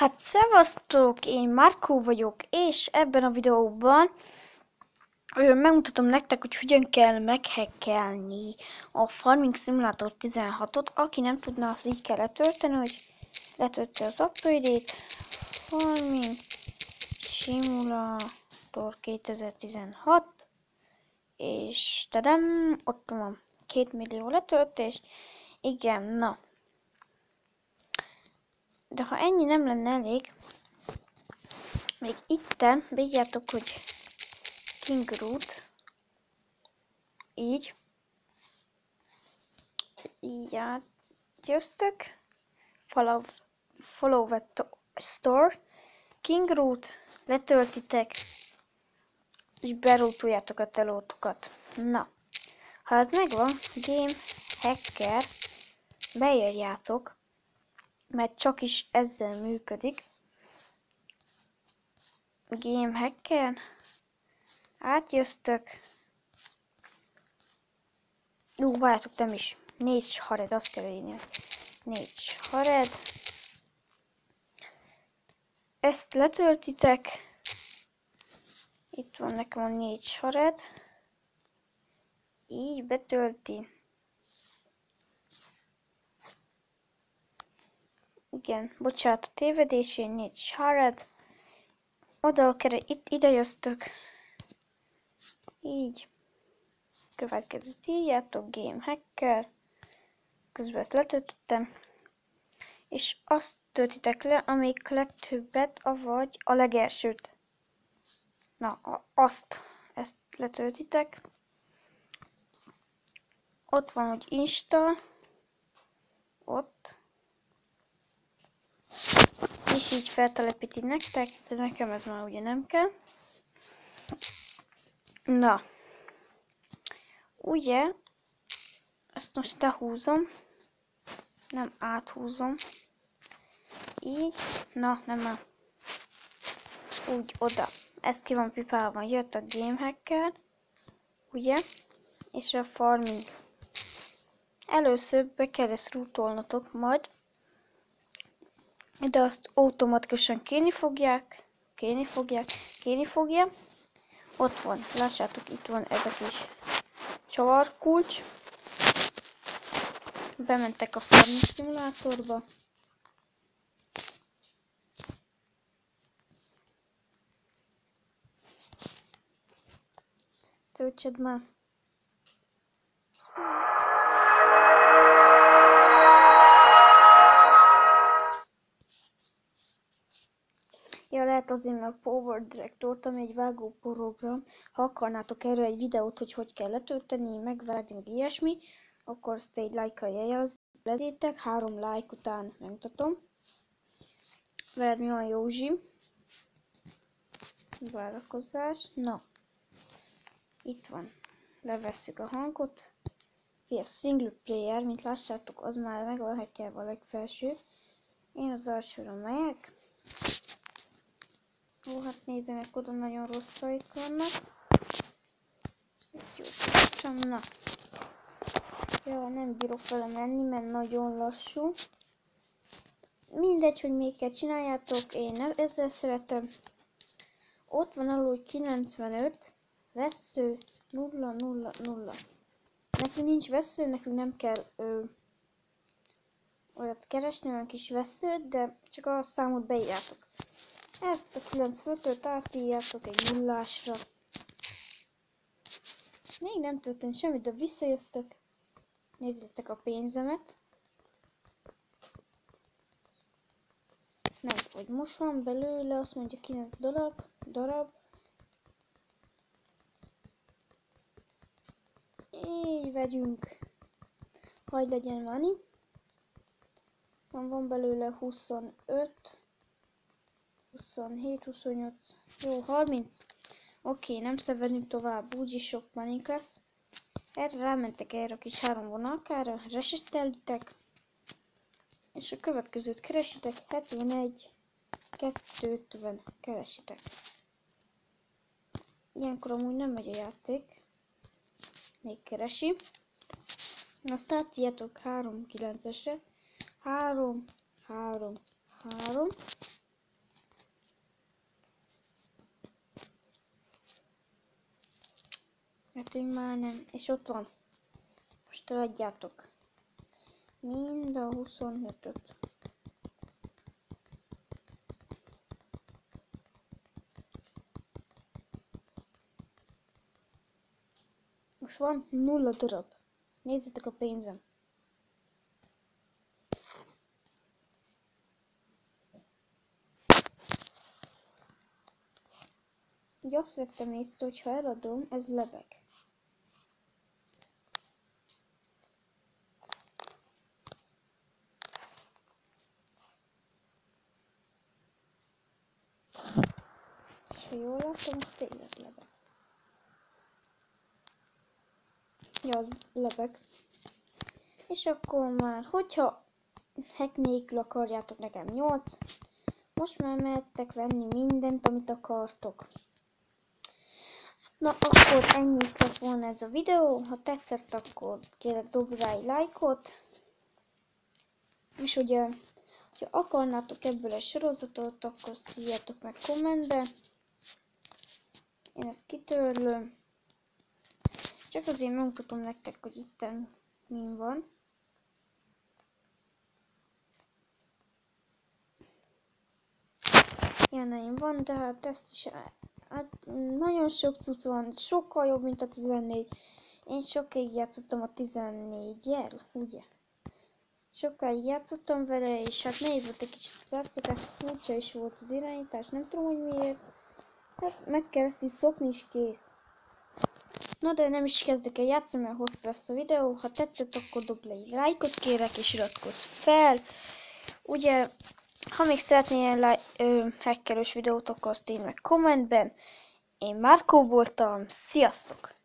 Hát szevasztok, én Markó vagyok, és ebben a videóban megmutatom nektek, hogy hogyan kell meghackelni a Farming Simulator 16-ot. Aki nem tudna, azt így kell letölteni, hogy letölti az upgrade-ét. Farming Simulator 2016, és tadam, ott van 2 millió letöltés. Igen, na. De ha ennyi nem lenne elég, még itten bírjátok, hogy King Root, így átgyőztök, follow the store, King Root, letöltitek, és berútoljátok a telótokat. Na, ha ez megvan, Game Hacker, beírjátok, mert csak is ezzel működik. Game Hacker, átgyőztök. Várjátok, nem is. 4 hared, azt kell írni. 4 hared. Ezt letöltitek. Itt van nekem a 4 hared. Így betölti. Igen, bocsánat a tévedésén, 4 hared. Oda kell, ide jöztök. Így. Következőt írjátok, Game Hacker. Közben ezt letöltöttem. És azt töltitek le, amelyik legtöbbet, avagy a legelsőt. Na, ezt letöltitek. Ott van, hogy install. Ott. És így feltelepíti nektek, de nekem ez már ugye nem kell. Na. Ugye, ezt most lehúzom. Nem áthúzom. Így. Na, nem már. Úgy oda. Ez ki van pipálva. Jött a Game Hacker. Ugye? És a Farming. Először be kell ezt rootolnotok majd. De azt automatikusan kérni fogja. Ott van. Lássátok, itt van ez a kis csavarkulcs. Bementek a Farming Simulatorba. Töltsed már. Ja, lehet azért, mert Power Director, ami egy vágó program. Ha akarnátok erről egy videót, hogy kell letölteni, megvágni, meg ilyesmi, akkor azt egy like-kal jelezzétek, 3 like után megmutatom. Veled mi van, Józsi? Várakozás. Na. Itt van. Levesszük a hangot. A single player, mint lássátok, az már meg van hackelve a legfelső. Én az alsóra megyek. Ó, hát nézzenek, oda nagyon rosszaik vannak. Na. Ja, nem bírok vele menni, mert nagyon lassú. Mindegy, hogy még kell csináljátok, én ezzel szeretem. Ott van alul, hogy 95, vessző, 0, 0, 0. Nekünk nincs vessző, nekünk nem kell olyat keresni, olyan kis vesszőt, de csak a számot beírjátok. Ezt a 95-öt átírjátok egy nullásra. Még nem történt semmit, de visszajöztök. Nézzétek a pénzemet. Nem fogy. Most van belőle, azt mondja 9 darab. Így vegyünk. Hagy legyen money. Van belőle 25, 27, 28, jó, 30. Oké, nem szevedünk tovább, úgyis sok money lesz. Erre rámentek erre a kis 3 vonalkára, resetelitek. És a következőt keresitek, 71, 250, keresitek. Ilyenkor amúgy nem megy a játék. Még keresi. Azt átírjátok 3-9-esre. 3, 3, 3. Hát, hogy már nem. És ott van. Most eladjátok. Mind a 25-öt. Most van 0 darab. Nézzétek a pénzem. Ugye azt vettem észre, hogy ha eladom, ez lebeg. És ha jól látom, most tényleg lebeg. Ja, az lebeg. És akkor már, hogyha hack nélkül akarjátok nekem 8, most már mehettek venni mindent, amit akartok. Na, akkor ennyi is lett volna ez a videó. Ha tetszett, akkor kérlek dobj rá egy lájkot. És ugye, ha akarnátok ebből egy sorozatot, akkor azt írjátok meg kommentbe. Én ezt kitörlöm. Csak azért megmutatom nektek, hogy itten mi van. Ilyeneim van, de hát ezt is hát nagyon sok cucc van, sokkal jobb, mint a 14. Én sokáig játszottam a 14-jel, ugye? Sokáig játszottam vele, és hát nehéz volt egy kicsit az átszokás, furcsa is volt az irányítás, nem tudom, hogy miért. Hát meg kell ezt is szokni, és kész. Na de nem is kezdek el játszani, mert hosszú lesz a videó. Ha tetszett, akkor dobd le egy lájkot kérek, és iratkozz fel. Ugye, ha még szeretnél hackerős videót, akkor azt írd meg kommentben. Én Márkó voltam, sziasztok!